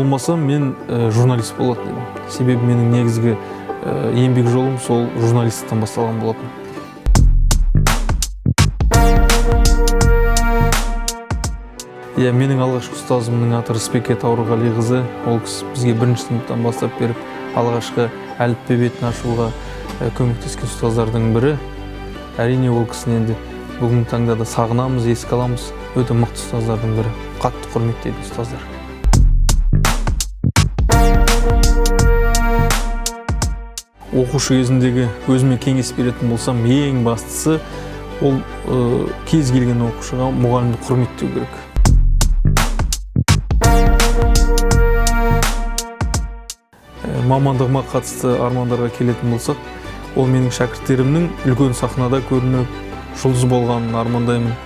болмасам, мен журналист болатын едім. Себебі менің негізгі еңбек жолым сол журналисттіктен басталған болатын. Менің алғашқы ұстазымның аты Рысбеке Таурығалиқызы. Ол кісі бізге бірінші сыныптан бастап беріп, алғашқы әліппе бетін ашуға көмектескен ұстаздардың бірі. Әрине ол кісіні енді бүгінгі таңда да сағынамыз, еске аламыз. Өте мықты ұстаздардың бірі. Қатты құрметтейді ұстаздар. Оқушы кезіндегі өзіме кеңес беретін болсам, ең бастысы ол кез келген оқушыға мұғалімді құрметтеу керек. Мамандығыма қатысты армандарға келетін болсақ, ол менің шәкірттерімнің үлкен сахнада көрініп, жұлдыз болғанын армандаймын.